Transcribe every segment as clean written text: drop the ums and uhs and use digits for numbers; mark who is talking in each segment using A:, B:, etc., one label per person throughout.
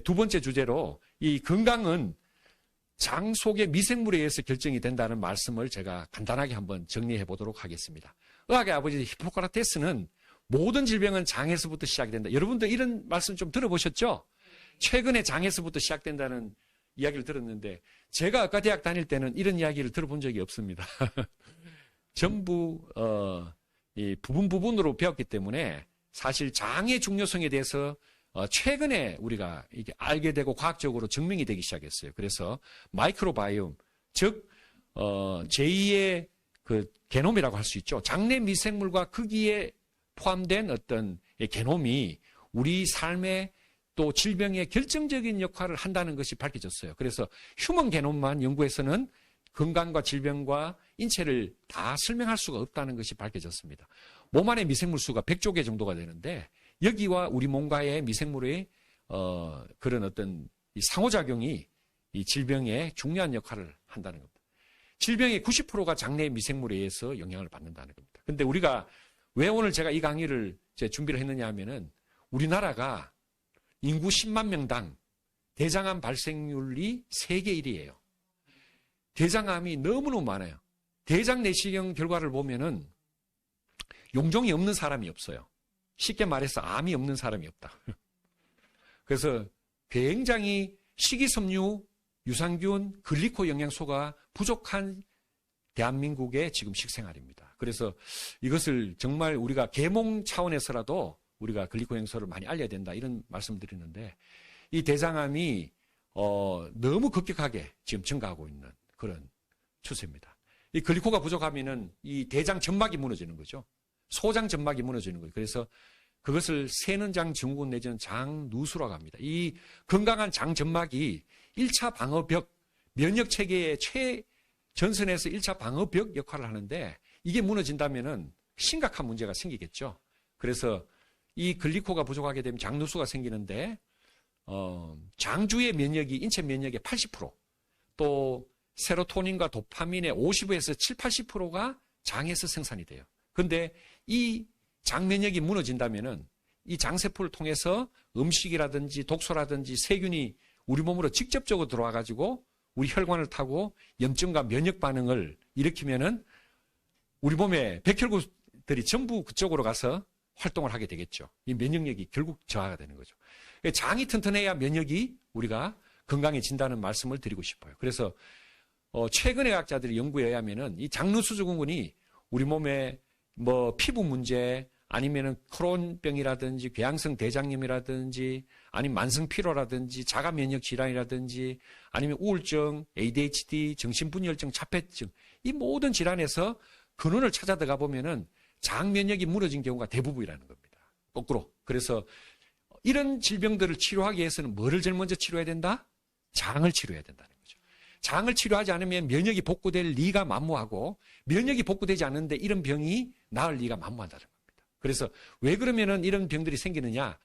A: 두 번째 주제로 이 건강은 장 속의 미생물에 의해서 결정이 된다는 말씀을 제가 간단하게 한번 정리해 보도록 하겠습니다. 의학의 아버지 히포크라테스는 모든 질병은 장에서부터 시작이 된다. 여러분들 이런 말씀 좀 들어보셨죠? 최근에 장에서부터 시작된다는 이야기를 들었는데 제가 의과대학 다닐 때는 이런 이야기를 들어본 적이 없습니다. 전부 이 부분으로 배웠기 때문에 사실 장의 중요성에 대해서 최근에 우리가 이게 알게 되고 과학적으로 증명이 되기 시작했어요. 그래서 마이크로바이옴, 즉 제2의 그 게놈이라고 할 수 있죠. 장내 미생물과 거기에 포함된 어떤 게놈이 우리 삶의 또 질병에 결정적인 역할을 한다는 것이 밝혀졌어요. 그래서 휴먼 게놈만 연구해서는 건강과 질병과 인체를 다 설명할 수가 없다는 것이 밝혀졌습니다. 몸 안의 미생물 수가 100조 개 정도가 되는데 여기와 우리 몸과의 미생물의 그런 어떤 이 상호작용이 이 질병에 중요한 역할을 한다는 겁니다. 질병의 90%가 장내 미생물에 의해서 영향을 받는다는 겁니다. 근데 우리가 왜 오늘 제가 이 강의를 준비를 했느냐 하면은 우리나라가 인구 10만 명당 대장암 발생률이 세계 1위예요. 대장암이 너무너무 많아요. 대장 내시경 결과를 보면은 용종이 없는 사람이 없어요. 쉽게 말해서 암이 없는 사람이 없다. 그래서 굉장히 식이섬유, 유산균, 글리코 영양소가 부족한 대한민국의 지금 식생활입니다. 그래서 이것을 정말 우리가 계몽 차원에서라도 우리가 글리코 영양소를 많이 알려야 된다 이런 말씀 드리는데 이 대장암이 너무 급격하게 지금 증가하고 있는 그런 추세입니다. 이 글리코가 부족하면은 이 대장 점막이 무너지는 거죠. 소장 점막이 무너지는 거예요. 그래서 그것을 세는장 증후군 내지는 장누수라고 합니다. 이 건강한 장 점막이 1차 방어벽, 면역 체계의 최전선에서 1차 방어벽 역할을 하는데 이게 무너진다면은 심각한 문제가 생기겠죠. 그래서 이 글리코가 부족하게 되면 장누수가 생기는데 장주의 면역이 인체 면역의 80%, 또 세로토닌과 도파민의 50에서 7, 80%가 장에서 생산이 돼요. 그런데 이 장 면역이 무너진다면은 이 장세포를 통해서 음식이라든지 독소라든지 세균이 우리 몸으로 직접적으로 들어와 가지고 우리 혈관을 타고 염증과 면역 반응을 일으키면은 우리 몸의 백혈구들이 전부 그쪽으로 가서 활동을 하게 되겠죠. 이 면역력이 결국 저하가 되는 거죠. 장이 튼튼해야 면역이 우리가 건강해진다는 말씀을 드리고 싶어요. 그래서 최근의 의학자들의 연구에 의하면은 이 장누수 증후군이 우리 몸에 뭐 피부 문제 아니면은 크론병이라든지 궤양성 대장염이라든지 아니면 만성 피로라든지 자가 면역 질환이라든지 아니면 우울증, ADHD, 정신분열증, 자폐증 이 모든 질환에서 근원을 찾아 들어가 보면은 장 면역이 무너진 경우가 대부분이라는 겁니다. 거꾸로. 그래서 이런 질병들을 치료하기 위해서는 뭐를 제일 먼저 치료해야 된다? 장을 치료해야 된다는 거죠. 장을 치료하지 않으면 면역이 복구될 리가 만무하고 면역이 복구되지 않는데 이런 병이 나을 리가 만무하다는 겁니다. 그래서 왜 그러면은 이런 병들이 생기느냐?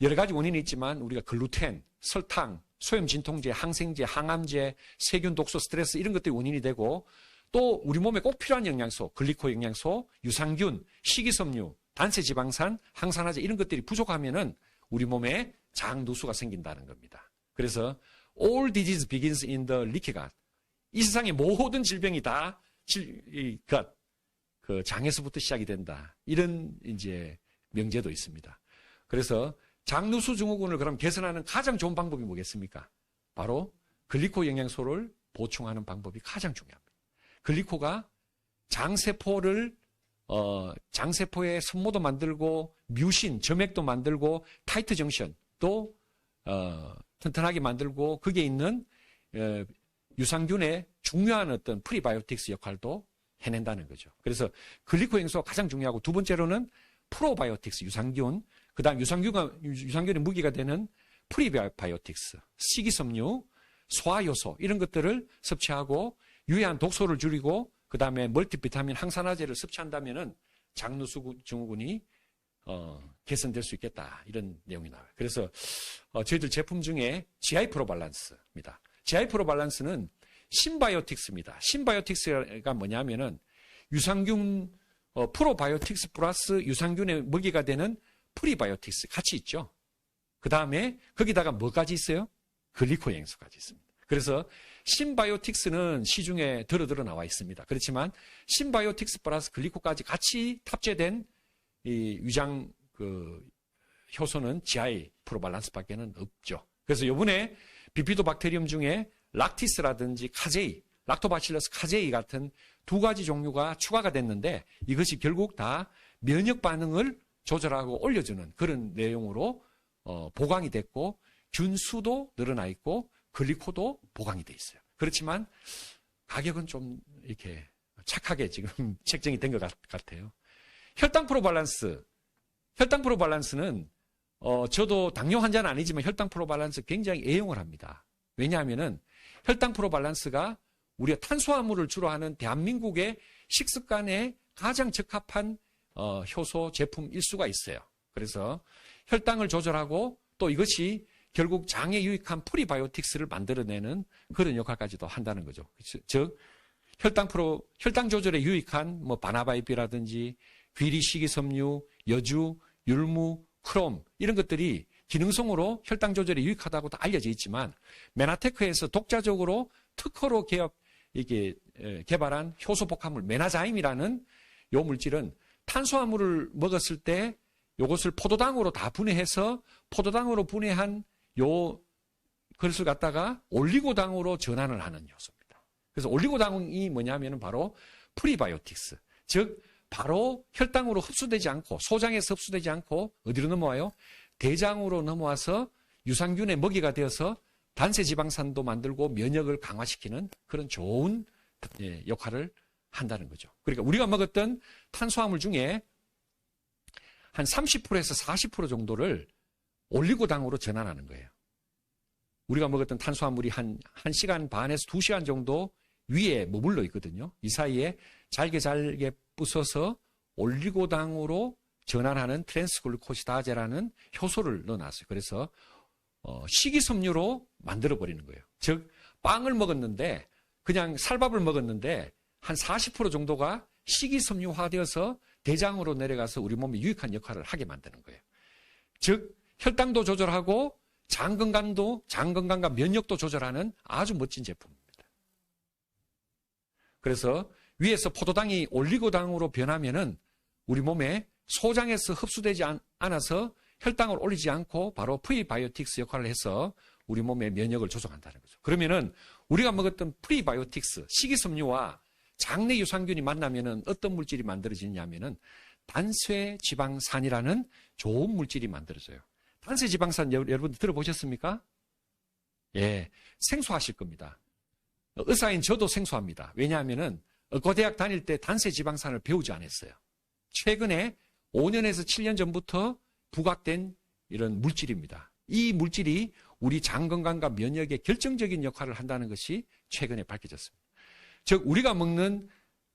A: 여러 가지 원인이 있지만 우리가 글루텐, 설탕, 소염 진통제, 항생제, 항암제, 세균 독소, 스트레스 이런 것들이 원인이 되고 또 우리 몸에 꼭 필요한 영양소, 글리코 영양소, 유산균, 식이섬유, 단세지방산, 항산화제 이런 것들이 부족하면은 우리 몸에 장누수가 생긴다는 겁니다. 그래서 all disease begins in the leaky gut. 이 세상의 모든 질병이 다 그 장에서부터 시작이 된다. 이런 이제 명제도 있습니다. 그래서 장누수 증후군을 그럼 개선하는 가장 좋은 방법이 뭐겠습니까? 바로 글리코 영양소를 보충하는 방법이 가장 중요합니다. 글리코가 장세포를 장세포의 섬모도 만들고 뮤신, 점액도 만들고 타이트 정션도 튼튼하게 만들고 거기에 있는 유산균의 중요한 어떤 프리바이오틱스 역할도 해낸다는 거죠. 그래서 글리코 영양소가 가장 중요하고 두 번째로는 프로바이오틱스, 유산균, 그 다음 유산균의 무기가 되는 프리바이오틱스, 식이섬유, 소화효소 이런 것들을 섭취하고 유해한 독소를 줄이고 그 다음에 멀티비타민, 항산화제를 섭취한다면은 장누수 증후군이 개선될 수 있겠다 이런 내용이 나와요. 그래서 저희들 제품 중에 GI 프로 밸런스입니다. GI 프로 밸런스는 신바이오틱스입니다. 신바이오틱스가 뭐냐면은 유산균 프로바이오틱스 플러스 유산균의 먹이가 되는 프리바이오틱스 같이 있죠. 그 다음에 거기다가 뭐까지 있어요? 글리코행수까지 있습니다. 그래서 신바이오틱스는 시중에 들어 나와 있습니다. 그렇지만 신바이오틱스 플러스 글리코까지 같이 탑재된 이 위장 효소는 GI 프로발란스밖에는 없죠. 그래서 이번에 비피도박테리움 중에 락티스라든지 카제이, 락토바실러스 카제이 같은 두 가지 종류가 추가가 됐는데 이것이 결국 다 면역 반응을 조절하고 올려주는 그런 내용으로 보강이 됐고 균수도 늘어나 있고 글리코도 보강이 돼 있어요. 그렇지만 가격은 좀 이렇게 착하게 지금 책정이 된 것 같아요. 혈당 프로발란스는 저도 당뇨 환자는 아니지만 혈당 프로발란스 굉장히 애용을 합니다. 왜냐하면은 혈당 프로발란스가 우리가 탄수화물을 주로 하는 대한민국의 식습관에 가장 적합한 효소 제품일 수가 있어요. 그래서 혈당을 조절하고 또 이것이 결국 장에 유익한 프리바이오틱스를 만들어내는 그런 역할까지도 한다는 거죠. 즉 혈당 조절에 유익한 뭐 바나바이피라든지 귀리 식이섬유, 여주, 율무, 크롬 이런 것들이 기능성으로 혈당 조절에 유익하다고도 알려져 있지만 메나테크에서 독자적으로 특허로 개발한 효소 복합물 메나자임이라는 요 물질은 탄수화물을 먹었을 때 요것을 포도당으로 다 분해해서 포도당으로 분해한 요 그것을 갖다가 올리고당으로 전환을 하는 요소입니다. 그래서 올리고당이 뭐냐면은 바로 프리바이오틱스, 즉 바로 혈당으로 흡수되지 않고 소장에서 흡수되지 않고 어디로 넘어와요? 대장으로 넘어와서 유산균의 먹이가 되어서 단세지방산도 만들고 면역을 강화시키는 그런 좋은 역할을 한다는 거죠. 그러니까 우리가 먹었던 탄수화물 중에 한 30%에서 40% 정도를 올리고당으로 전환하는 거예요. 우리가 먹었던 탄수화물이 한 1시간 반에서 2시간 정도 위에 머물러 있거든요. 이 사이에 잘게 부숴서 올리고당으로 전환하는 트랜스글루코시다제라는 효소를 넣어놨어요. 그래서 식이섬유로 만들어버리는 거예요. 즉 빵을 먹었는데 그냥 쌀밥을 먹었는데 한 40% 정도가 식이섬유화되어서 대장으로 내려가서 우리 몸에 유익한 역할을 하게 만드는 거예요. 즉 혈당도 조절하고 장 건강과 면역도 조절하는 아주 멋진 제품입니다. 그래서 위에서 포도당이 올리고당으로 변하면은 우리 몸에 소장에서 흡수되지 않아서 혈당을 올리지 않고 바로 프리바이오틱스 역할을 해서 우리 몸의 면역을 조정한다는 거죠. 그러면은 우리가 먹었던 프리바이오틱스, 식이섬유와 장내 유산균이 만나면은 어떤 물질이 만들어지냐면은 단쇄지방산이라는 좋은 물질이 만들어져요. 단쇄지방산 여러분들 들어보셨습니까? 예, 생소하실 겁니다. 의사인 저도 생소합니다. 왜냐하면은 고대학 다닐 때 단쇄지방산을 배우지 않았어요. 최근에 5년에서 7년 전부터 부각된 이런 물질입니다. 이 물질이 우리 장 건강과 면역에 결정적인 역할을 한다는 것이 최근에 밝혀졌습니다. 즉 우리가 먹는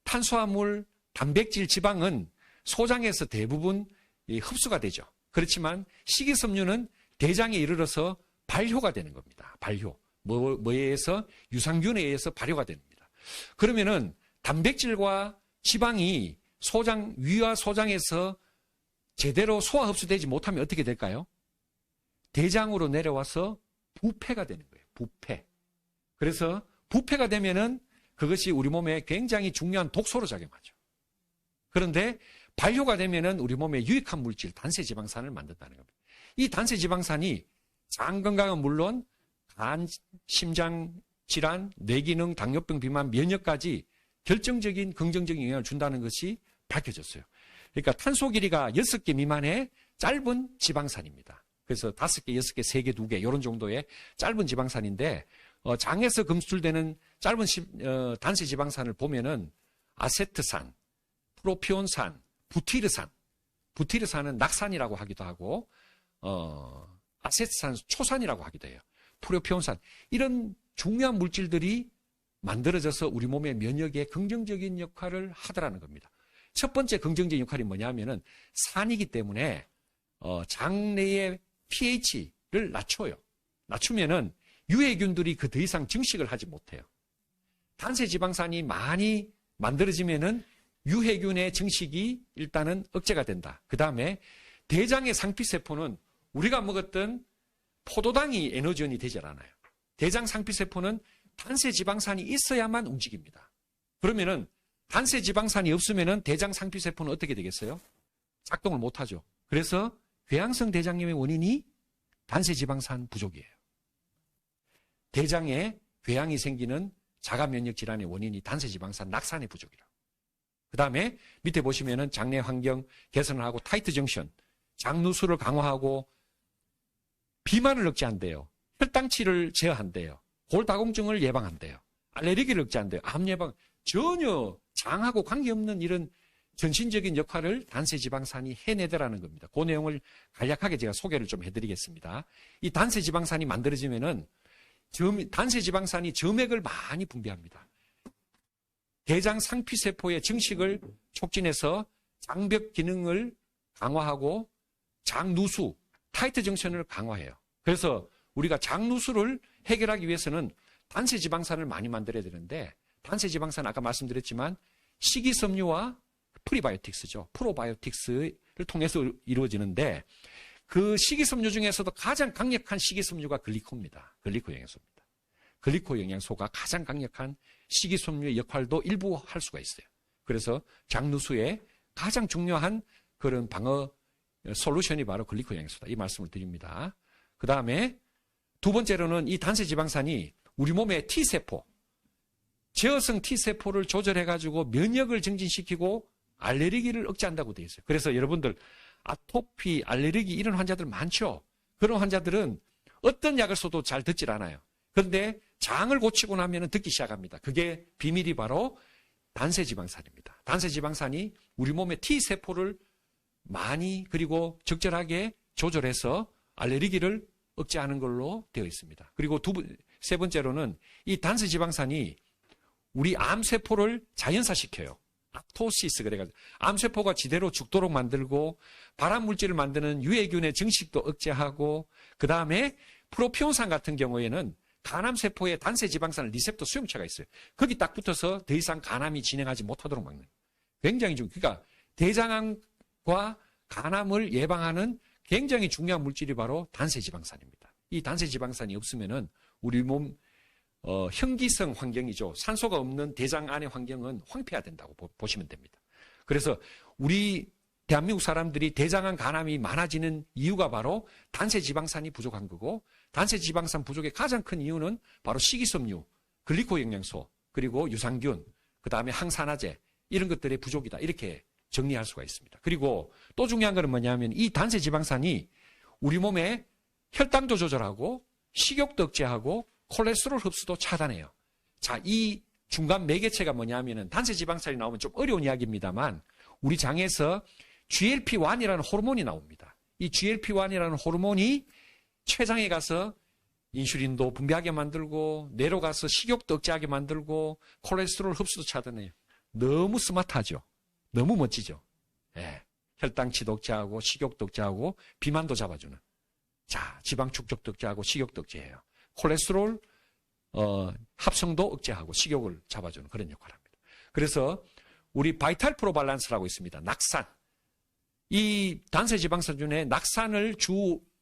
A: 탄수화물, 단백질, 지방은 소장에서 대부분 흡수가 되죠. 그렇지만 식이섬유는 대장에 이르러서 발효가 되는 겁니다. 발효. 뭐에 의해서? 유산균에 의해서 발효가 됩니다. 그러면은 단백질과 지방이 위와 소장에서 제대로 소화 흡수되지 못하면 어떻게 될까요? 대장으로 내려와서 부패가 되는 거예요. 부패. 그래서 부패가 되면은 그것이 우리 몸에 굉장히 중요한 독소로 작용하죠. 그런데 발효가 되면은 우리 몸에 유익한 물질, 단세지방산을 만든다는 겁니다. 이 단세지방산이 장 건강은 물론 간, 심장 질환, 뇌기능, 당뇨병, 비만, 면역까지 결정적인 긍정적인 영향을 준다는 것이 밝혀졌어요. 그러니까 탄소 길이가 6개 미만의 짧은 지방산입니다. 그래서 5개, 6개, 3개, 2개 이런 정도의 짧은 지방산인데 장에서 검출되는 짧은 단세 지방산을 보면은 아세트산, 프로피온산, 부티르산은 낙산이라고 하기도 하고 아세트산 초산이라고 하기도 해요. 프로피온산 이런 중요한 물질들이 만들어져서 우리 몸의 면역에 긍정적인 역할을 하더라는 겁니다. 첫 번째 긍정적인 역할이 뭐냐면은 산이기 때문에 장내의 pH를 낮춰요. 낮추면은 유해균들이 그 더 이상 증식을 하지 못해요. 단세지방산이 많이 만들어지면은 유해균의 증식이 일단은 억제가 된다. 그 다음에 대장의 상피세포는 우리가 먹었던 포도당이 에너지원이 되질 않아요. 대장 상피세포는 단세 지방산이 있어야만 움직입니다. 그러면은 단세 지방산이 없으면은 대장 상피세포는 어떻게 되겠어요? 작동을 못하죠. 그래서 궤양성 대장염의 원인이 단세 지방산 부족이에요. 대장에 궤양이 생기는 자가 면역 질환의 원인이 단세 지방산 낙산의 부족이라고. 그 다음에 밑에 보시면은 장내 환경 개선을 하고 타이트 정션, 장누수를 강화하고 비만을 억제한대요. 혈당치를 제어한대요. 골다공증을 예방한대요. 알레르기를 억제한대요. 암 예방. 전혀 장하고 관계없는 이런 전신적인 역할을 단세지방산이 해내더라는 겁니다. 그 내용을 간략하게 제가 소개를 좀 해드리겠습니다. 이 단세지방산이 만들어지면은 단세지방산이 점액을 많이 분비합니다. 대장 상피세포의 증식을 촉진해서 장벽 기능을 강화하고 장누수, 타이트 정션을 강화해요. 그래서 우리가 장누수를 해결하기 위해서는 단세지방산을 많이 만들어야 되는데 단세지방산 아까 말씀드렸지만 식이섬유와 프리바이오틱스죠. 프로바이오틱스를 통해서 이루어지는데 그 식이섬유 중에서도 가장 강력한 식이섬유가 글리코입니다. 글리코 영양소입니다. 글리코 영양소가 가장 강력한 식이섬유의 역할도 일부 할 수가 있어요. 그래서 장누수의 가장 중요한 그런 방어 솔루션이 바로 글리코 영양소다. 이 말씀을 드립니다. 그 다음에 두 번째로는 이 단세지방산이 우리 몸의 T세포, 제어성 T세포를 조절해가지고 면역을 증진시키고 알레르기를 억제한다고 되어 있어요. 그래서 여러분들 아토피, 알레르기 이런 환자들 많죠. 그런 환자들은 어떤 약을 써도 잘 듣질 않아요. 그런데 장을 고치고 나면 듣기 시작합니다. 그게 비밀이 바로 단세지방산입니다. 단세지방산이 우리 몸의 T세포를 많이 그리고 적절하게 조절해서 알레르기를 억제하는 걸로 되어 있습니다. 그리고 세 번째로는 이 단세지방산이 우리 암세포를 자연사시켜요. apoptosis 그래가지고 암세포가 지대로 죽도록 만들고 발암물질을 만드는 유해균의 증식도 억제하고 그 다음에 프로피온산 같은 경우에는 간암세포의 단세지방산 리셉터 수용체가 있어요. 거기 딱 붙어서 더 이상 간암이 진행하지 못하도록 막는 굉장히 그러니까 대장암과 간암을 예방하는 굉장히 중요한 물질이 바로 단세지방산입니다. 이 단세지방산이 없으면은 우리 몸 현기성 환경이죠. 산소가 없는 대장 안의 환경은 황폐화된다고 보시면 됩니다. 그래서 우리 대한민국 사람들이 대장암 간암이 많아지는 이유가 바로 단세지방산이 부족한 거고 단세지방산 부족의 가장 큰 이유는 바로 식이섬유, 글리코 영양소, 그리고 유산균, 그 다음에 항산화제 이런 것들의 부족이다. 이렇게 정리할 수가 있습니다. 그리고 또 중요한 것은 뭐냐면 이 단세지방산이 우리 몸에 혈당도 조절하고 식욕도 억제하고 콜레스테롤 흡수도 차단해요. 자, 이 중간 매개체가 뭐냐면은 단세지방산이 나오면 좀 어려운 이야기입니다만 우리 장에서 GLP-1이라는 호르몬이 나옵니다. 이 GLP-1이라는 호르몬이 췌장에 가서 인슐린도 분비하게 만들고 뇌로 가서 식욕도 억제하게 만들고 콜레스테롤 흡수도 차단해요. 너무 스마트하죠. 너무 멋지죠. 예. 혈당치도 억제하고 식욕도 억제하고 비만도 잡아주는. 자, 지방 축적도 억제하고 식욕도 억제해요. 콜레스테롤 합성도 억제하고 식욕을 잡아주는 그런 역할을 합니다. 그래서 우리 바이탈 프로 밸런스라고 있습니다. 낙산. 이 단세지방산 중에 낙산을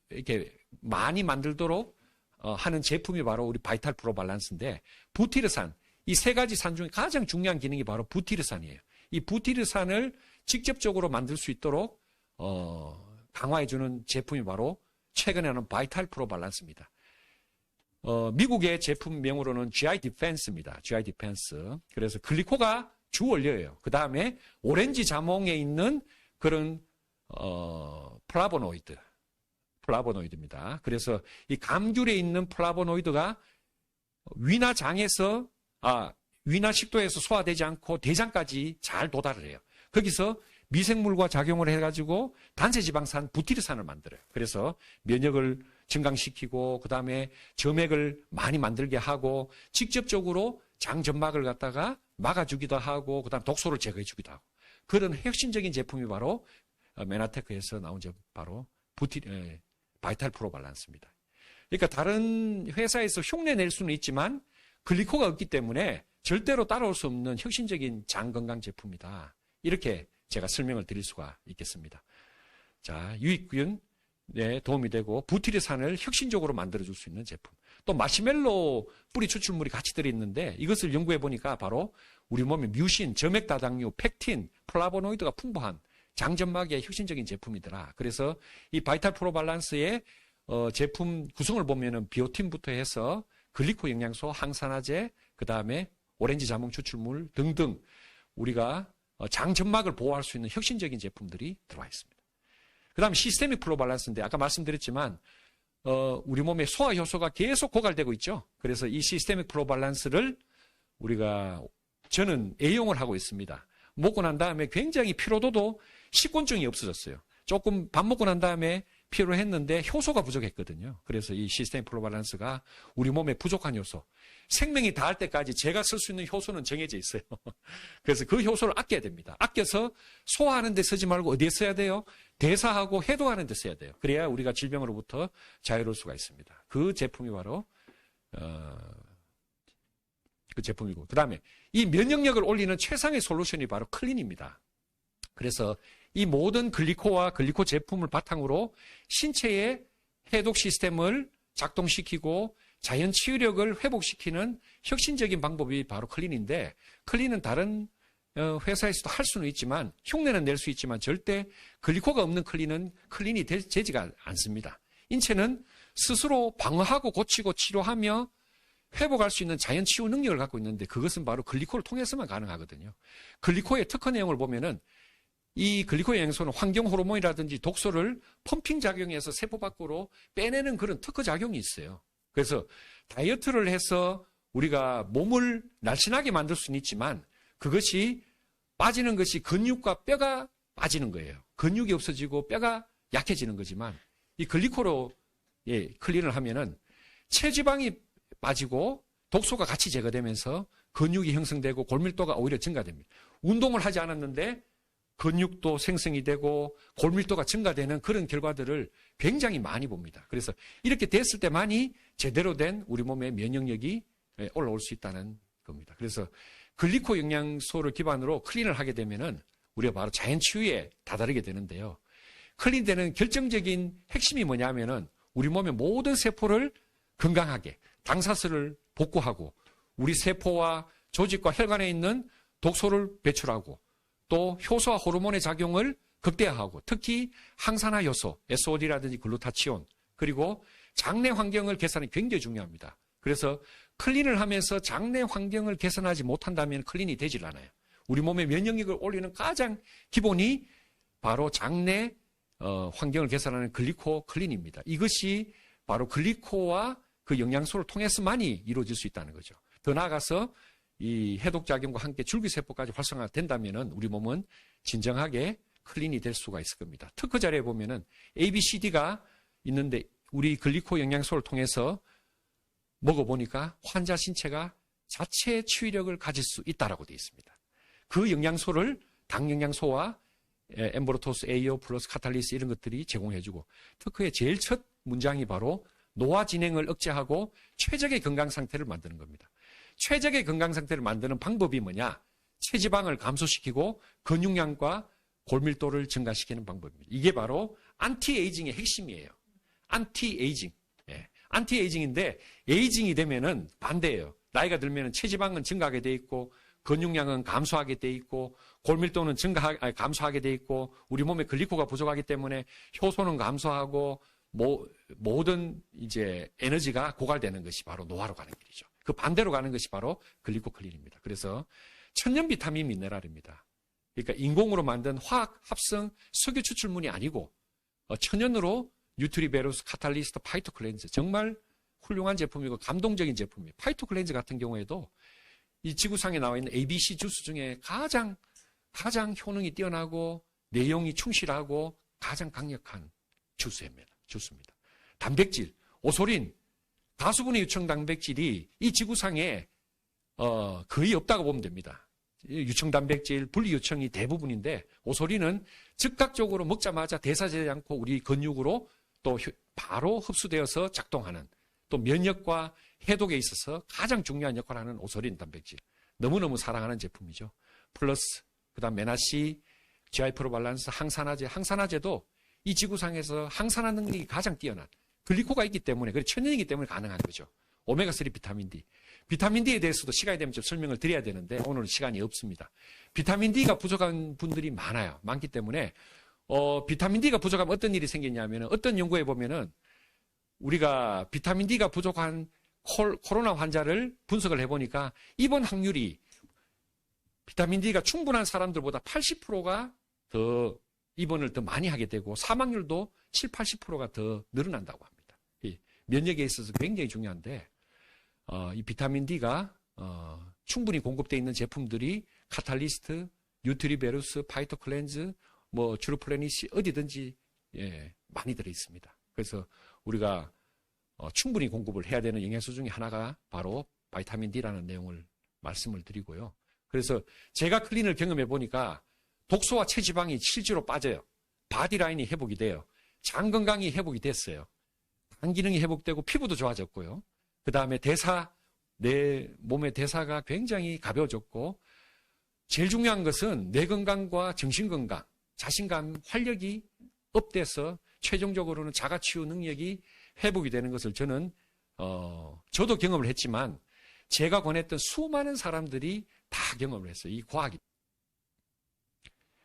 A: 이렇게 많이 만들도록 하는 제품이 바로 우리 바이탈 프로 밸런스인데 부티르산, 이 세 가지 산 중에 가장 중요한 기능이 바로 부티르산이에요. 이 부티르산을 직접적으로 만들 수 있도록 강화해주는 제품이 바로 최근에 하는 바이탈 프로 밸런스입니다. 미국의 제품명으로는 GI 디펜스입니다. GI 디펜스. 그래서 글리코가 주 원료예요. 그 다음에 오렌지 자몽에 있는 그런 플라보노이드입니다. 그래서 이 감귤에 있는 플라보노이드가 위나장에서 위나 식도에서 소화되지 않고 대장까지 잘 도달을 해요. 거기서 미생물과 작용을 해가지고 단세지방산 부티르산을 만들어요. 그래서 면역을 증강시키고 그 다음에 점액을 많이 만들게 하고 직접적으로 장점막을 갖다가 막아주기도 하고 그 다음 독소를 제거해주기도 하고 그런 혁신적인 제품이 바로 메나테크에서 나온 제품 바로 바이탈 프로 밸런스입니다. 그러니까 다른 회사에서 흉내 낼 수는 있지만 글리코가 없기 때문에 절대로 따라올 수 없는 혁신적인 장 건강 제품이다. 이렇게 제가 설명을 드릴 수가 있겠습니다. 자, 유익균 도움이 되고 부티리산을 혁신적으로 만들어줄 수 있는 제품. 또 마시멜로 뿌리 추출물이 같이 들어있는데 이것을 연구해 보니까 바로 우리 몸에 뮤신, 점액다당류, 펙틴, 플라보노이드가 풍부한 장점막의 혁신적인 제품이더라. 그래서 이 바이탈 프로 밸런스의 제품 구성을 보면은 비오틴부터 해서 글리코 영양소, 항산화제, 그 다음에 오렌지 자몽 추출물 등등 우리가 장점막을 보호할 수 있는 혁신적인 제품들이 들어와 있습니다. 그 다음에 시스테믹 프로 밸런스인데 아까 말씀드렸지만 우리 몸의 소화 효소가 계속 고갈되고 있죠. 그래서 이 시스테믹 프로 밸런스를 저는 애용을 하고 있습니다. 먹고 난 다음에 굉장히 피로도도 식곤증이 없어졌어요. 조금 밥 먹고 난 다음에 피로했는데 효소가 부족했거든요. 그래서 이 시스테믹 프로 밸런스가 우리 몸에 부족한 효소, 생명이 닿을 때까지 제가 쓸 수 있는 효소는 정해져 있어요. 그래서 그 효소를 아껴야 됩니다. 아껴서 소화하는 데 쓰지 말고 어디에 써야 돼요? 대사하고 해독하는 데 써야 돼요. 그래야 우리가 질병으로부터 자유로울 수가 있습니다. 그 제품이 바로 그 제품이고, 그 다음에 이 면역력을 올리는 최상의 솔루션이 바로 클린입니다. 그래서 이 모든 글리코와 글리코 제품을 바탕으로 신체의 해독 시스템을 작동시키고 자연 치유력을 회복시키는 혁신적인 방법이 바로 클린인데, 클린은 다른 회사에서도 할 수는 있지만 흉내는 낼 수 있지만 절대 글리코가 없는 클린이 되지가 않습니다. 인체는 스스로 방어하고 고치고 치료하며 회복할 수 있는 자연 치유 능력을 갖고 있는데 그것은 바로 글리코를 통해서만 가능하거든요. 글리코의 특허 내용을 보면은 이 글리코 영양소는 환경 호르몬이라든지 독소를 펌핑 작용해서 세포 밖으로 빼내는 그런 특허 작용이 있어요. 그래서 다이어트를 해서 우리가 몸을 날씬하게 만들 수는 있지만 그것이 빠지는 것이 근육과 뼈가 빠지는 거예요. 근육이 없어지고 뼈가 약해지는 거지만 이 글리코로 클린을 하면은 체지방이 빠지고 독소가 같이 제거되면서 근육이 형성되고 골밀도가 오히려 증가됩니다. 운동을 하지 않았는데 근육도 생성이 되고 골밀도가 증가되는 그런 결과들을 굉장히 많이 봅니다. 그래서 이렇게 됐을 때만이 제대로 된 우리 몸의 면역력이 올라올 수 있다는 겁니다. 그래서 글리코 영양소를 기반으로 클린을 하게 되면은 우리가 바로 자연 치유에 다다르게 되는데요. 클린되는 결정적인 핵심이 뭐냐면은 우리 몸의 모든 세포를 건강하게 당사슬을 복구하고 우리 세포와 조직과 혈관에 있는 독소를 배출하고 또 효소와 호르몬의 작용을 극대화하고 특히 항산화 요소, SOD라든지 글루타치온 그리고 장내 환경을 개선하는 게 굉장히 중요합니다. 그래서 클린을 하면서 장내 환경을 개선하지 못한다면 클린이 되질 않아요. 우리 몸의 면역력을 올리는 가장 기본이 바로 장내 환경을 개선하는 글리코 클린입니다. 이것이 바로 글리코와 그 영양소를 통해서만이 이루어질 수 있다는 거죠. 더 나아가서 이 해독작용과 함께 줄기세포까지 활성화된다면 우리 몸은 진정하게 클린이 될 수가 있을 겁니다. 특허 자료에 보면은 ABCD가 있는데 우리 글리코 영양소를 통해서 먹어보니까 환자 신체가 자체 치유력을 가질 수 있다라고 되어 있습니다. 그 영양소를 당영양소와 엠보로토스, AO 플러스 카탈리스 이런 것들이 제공해주고 특허의 제일 첫 문장이 바로 노화 진행을 억제하고 최적의 건강 상태를 만드는 겁니다. 최적의 건강 상태를 만드는 방법이 뭐냐? 체지방을 감소시키고 근육량과 골밀도를 증가시키는 방법입니다. 이게 바로 안티에이징의 핵심이에요. 안티에이징. 안티에이징인데 에이징이 되면은 반대예요. 나이가 들면은 체지방은 증가하게 돼 있고 근육량은 감소하게 돼 있고 골밀도는 감소하게 돼 있고 우리 몸에 글리코가 부족하기 때문에 효소는 감소하고 모든 이제 에너지가 고갈되는 것이 바로 노화로 가는 길이죠. 그 반대로 가는 것이 바로 글리코클린입니다. 그래서 천연 비타민 미네랄입니다. 그러니까 인공으로 만든 화학 합성 석유 추출물이 아니고 천연으로 뉴트리베루스, 카탈리스트, 파이토클렌즈 정말 훌륭한 제품이고 감동적인 제품이에요. 파이토클렌즈 같은 경우에도 이 지구상에 나와 있는 ABC 주스 중에 가장 효능이 뛰어나고 내용이 충실하고 가장 강력한 주스입니다. 단백질, 오소린, 다수분의 유청 단백질이 이 지구상에 거의 없다고 보면 됩니다. 유청 단백질, 분리유청이 대부분인데 오소린은 즉각적으로 먹자마자 대사되지 않고 우리 근육으로 또 바로 흡수되어서 작동하는 또 면역과 해독에 있어서 가장 중요한 역할을 하는 오소린 단백질. 너무너무 사랑하는 제품이죠. 플러스, 그 다음 메나시, GI 프로 밸런스, 항산화제. 항산화제도 이 지구상에서 항산화 능력이 가장 뛰어난 글리코가 있기 때문에, 그리고 천연이기 때문에 가능한 거죠. 오메가3 비타민 D. 비타민 D에 대해서도 시간이 되면 좀 설명을 드려야 되는데 오늘은 시간이 없습니다. 비타민 D가 부족한 분들이 많기 때문에 비타민 D가 부족하면 어떤 일이 생기냐면, 어떤 연구에 보면은 우리가 비타민 D가 부족한 코로나 환자를 분석을 해보니까 입원 확률이 비타민 D가 충분한 사람들보다 80%가 더 입원을 더 많이 하게 되고 사망률도 7, 80%가 더 늘어난다고 합니다. 이 면역에 있어서 굉장히 중요한데 이 비타민 D가 충분히 공급되어 있는 제품들이 카탈리스트, 뉴트리베루스, 파이토클렌즈, 주루플레니시 어디든지 많이 들어 있습니다. 그래서 우리가 충분히 공급을 해야 되는 영양소 중에 하나가 바로 바이타민 D라는 내용을 말씀을 드리고요. 그래서 제가 클린을 경험해 보니까 독소와 체지방이 실제로 빠져요. 바디라인이 회복이 돼요. 장 건강이 회복이 됐어요. 간 기능이 회복되고 피부도 좋아졌고요. 그 다음에 내 몸의 대사가 굉장히 가벼워졌고, 제일 중요한 것은 뇌 건강과 정신 건강, 자신감, 활력이 업돼서 최종적으로는 자가치유 능력이 회복이 되는 것을 저는 저도 경험을 했지만 제가 권했던 수많은 사람들이 다 경험을 했어요. 이 과학이.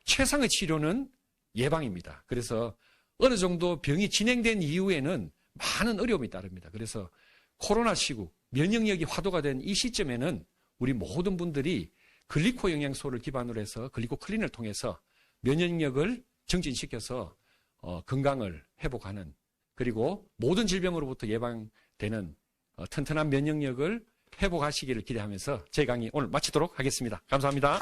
A: 최상의 치료는 예방입니다. 그래서 어느 정도 병이 진행된 이후에는 많은 어려움이 따릅니다. 그래서 코로나 시국, 면역력이 화두가 된 이 시점에는 우리 모든 분들이 글리코 영양소를 기반으로 해서 글리코 클린을 통해서 면역력을 정진시켜서 건강을 회복하는, 그리고 모든 질병으로부터 예방되는 튼튼한 면역력을 회복하시기를 기대하면서 제 강의 오늘 마치도록 하겠습니다. 감사합니다.